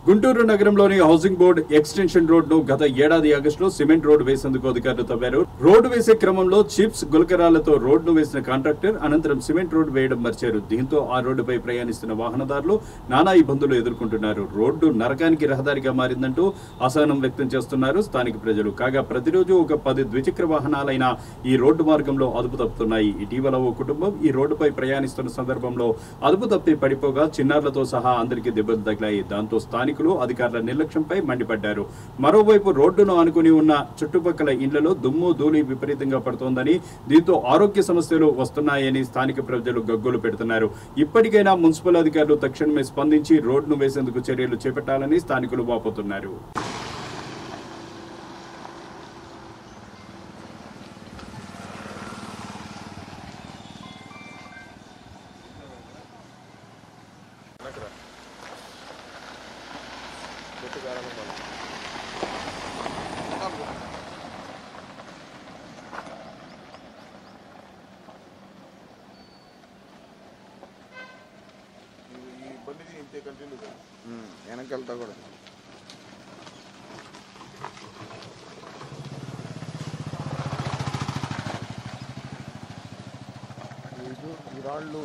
గుంటూరు నగరంలోని housing board extension road ను గత ఏడాది ఆగస్టులో సిమెంట్ రోడ్డు వేసేందుకు అధికారులు తవ్వారు. రోడ్డు వేసే క్రమంలో చిప్స్ గులకరాలతో రోడ్డు వేసిన కాంట్రాక్టర్ అనంతరం సిమెంట్ రోడ్డు వేయడం మర్చారు. దీంతో ఆ రోడ్డుపై ప్రయాణిస్తున్న వాహనదారులు నానా ఇబ్బందులు ఎదుర్కొంటున్నారు. రోడ్డు నరకానికి రహదారిగా మారిందంటూ అసహనం వ్యక్తం చేస్తున్నారు స్థానిక ప్రజలు. కాగా ప్రతిరోజు ఒక 10 ద్విచక్ర వాహనాలైన ఈ రోడ్డు మార్గంలో అదుపు తప్పుతున్నాయి. ఇటీవల ఓ కుటుంబం ఈ రోడ్డుపై ప్రయాణిస్తున్న సందర్భంలో అదుపు తప్పి పడిపోగా చిన్నారులతో సహా అందరికీ దెబ్బలు తగిలాయి. దాంతో స్థానికులు అధికారుల నిర్లక్ష్యంపై మండిపడ్డారు. మరోవైపు రోడ్డును ఆనుకుని ఉన్న చుట్టుపక్కల ఇండ్లలో దుమ్ము ధూళి విపరీతంగా పడుతోందని, దీంతో ఆరోగ్య సమస్యలు వస్తున్నాయని స్థానిక ప్రజలు గగ్గోలు పెడుతున్నారు. ఇప్పటికైనా మున్సిపల్ అధికారులు తక్షణమే స్పందించి రోడ్డును వేసేందుకు చర్యలు చేపట్టాలని స్థానికులు వాపోతున్నారు. వెనకెళ్తా కూడా ఈ రాళ్ళు